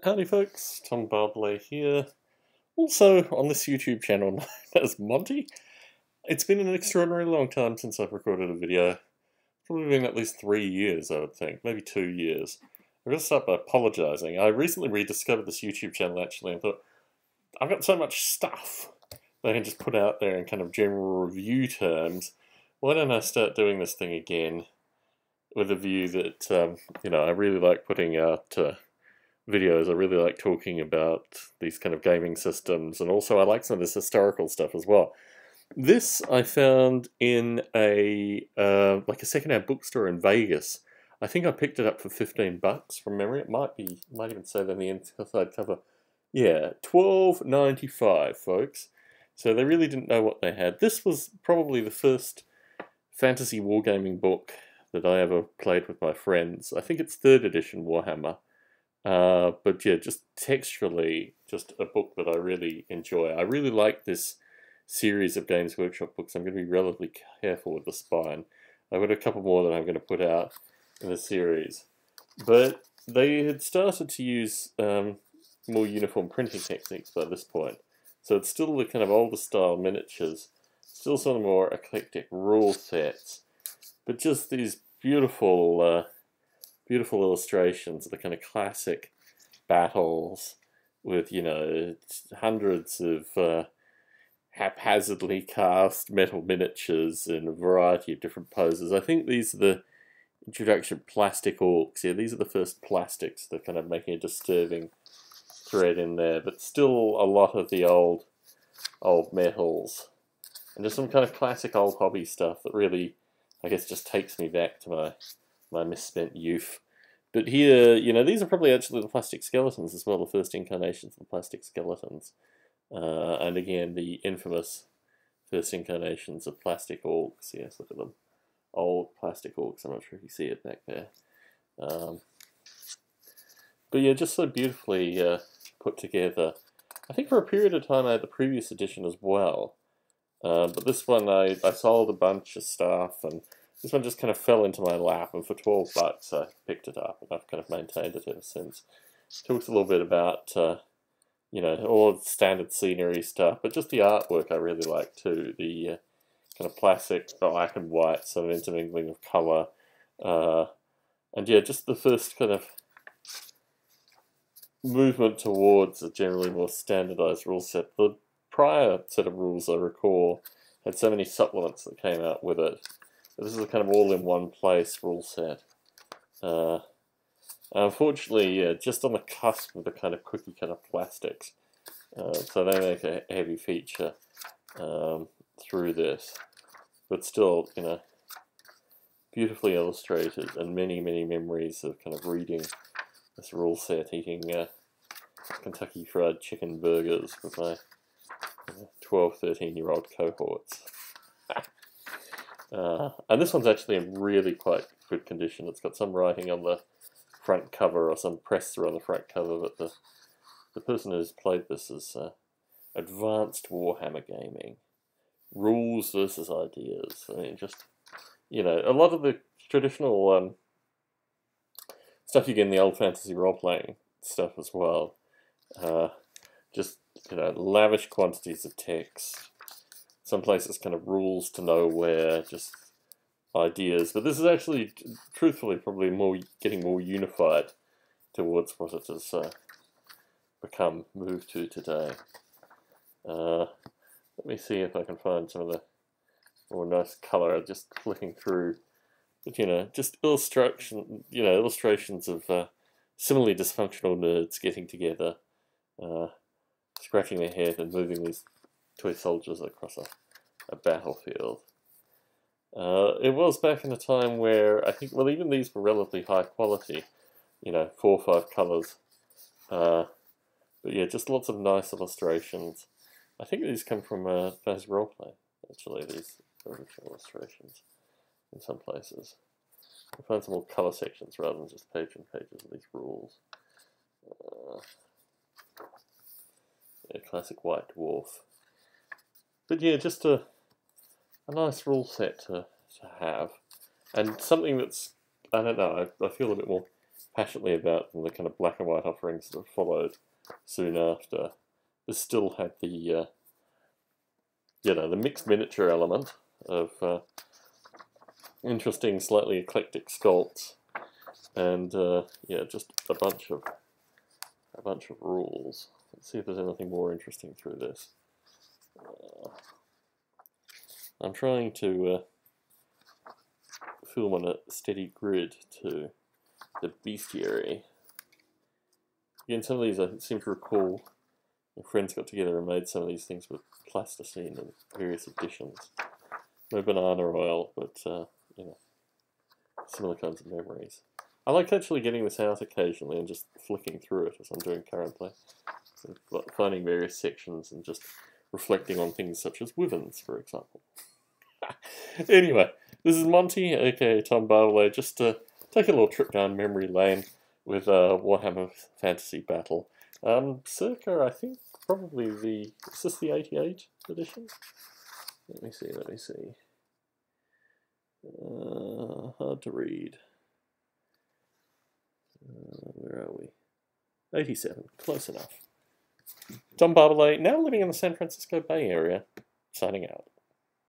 Howdy folks, Tom Bartley here. Also on this YouTube channel known as Monty. It's been an extraordinarily long time since I've recorded a video. Probably been at least 3 years, I would think, maybe 2 years. I'm going to start by apologising. I recently rediscovered this YouTube channel actually and thought, I've got so much stuff that I can just put out there in kind of general review terms. Why don't I start doing this thing again with a view that, I really like putting out videos. I really like talking about these kind of gaming systems, and also I like some of this historical stuff as well. This I found in a like a secondhand bookstore in Vegas. I think I picked it up for $15 from memory. It might even say that on the inside cover. Yeah, $12.95, folks. So they really didn't know what they had. This was probably the first fantasy wargaming book that I ever played with my friends. I think it's 3rd edition Warhammer. But yeah, just texturally, just a book that I really enjoy. I really like this series of Games Workshop books. I'm going to be relatively careful with the spine. I've got a couple more that I'm going to put out in the series. But they had started to use more uniform printing techniques by this point. So it's still the kind of older style miniatures, still some of the more eclectic rule sets, but just these beautiful beautiful illustrations of the kind of classic battles with, hundreds of haphazardly cast metal miniatures in a variety of different poses. I think these are the introduction of plastic orcs. Yeah, these are the first plastics. They're kind of making a disturbing thread in there, but still a lot of the old metals. And just some kind of classic old hobby stuff that really, I guess, just takes me back to my misspent youth. But here, these are probably actually the plastic skeletons as well, the first incarnations of the plastic skeletons. And again, the infamous first incarnations of plastic orcs. Yes, look at them. Old plastic orcs. I'm not sure if you see it back there. But yeah, just so beautifully put together. I think for a period of time I had the previous edition as well. But this one I sold a bunch of stuff, and this one just kind of fell into my lap, and for $12 I picked it up, and I've kind of maintained it ever since. It talks a little bit about, all the standard scenery stuff, but just the artwork I really like too. The kind of classic black and white sort of intermingling of colour. And yeah, just the first kind of movement towards a generally more standardised rule set. The prior set of rules, I recall, had so many supplements that came out with it. This is a kind of all-in-one-place rule set. Unfortunately, just on the cusp of the kind of cookie-cutter plastics. So they make a heavy feature through this. But still, beautifully illustrated, and many, many memories of kind of reading this rule set, eating Kentucky Fried Chicken burgers with my 12, 13-year-old cohorts. And this one's actually in really quite good condition. It's got some writing on the front cover, or some press through on the front cover, but the person who's played this is Advanced Warhammer Gaming. Rules versus ideas. I mean, just, a lot of the traditional stuff you get in the old fantasy role-playing stuff as well. Just, lavish quantities of text. Some places kind of rules to nowhere, just ideas. But this is actually, truthfully, probably getting more unified towards what it has moved to today. Let me see if I can find some of the more nice colour. Just flicking through, but just illustrations of similarly dysfunctional nerds getting together, scratching their head and moving these toy soldiers across a battlefield. It was back in a time where I think, even these were relatively high quality, 4 or 5 colours. But yeah, just lots of nice illustrations. I think these come from Fantasy Roleplay, actually, these original illustrations in some places. I find some more colour sections rather than just pages and pages of these rules. Yeah, classic White Dwarf. But yeah, just a nice rule set to have. And something that's, I don't know, I feel a bit more passionately about than the kind of black and white offerings that followed soon after. This still had the, you know, the mixed miniature element of interesting, slightly eclectic sculpts, and yeah, just a bunch of rules. Let's see if there's anything more interesting through this. I'm trying to film on a steady grid to the bestiary. Again, some of these I seem to recall my friends got together and made some of these things with plasticine in various editions. No banana oil, but you know, similar kinds of memories. I like actually getting this out occasionally and just flicking through it as I'm doing currently. So finding various sections and just reflecting on things such as wyverns, for example. Anyway, this is Monty, aka Tom Bartley, just to take a little trip down memory lane with Warhammer Fantasy Battle. Circa, I think, probably the... Is this the 88 edition? Let me see. Hard to read. Where are we? 87, close enough. Tom Bartley, now living in the San Francisco Bay Area, signing out.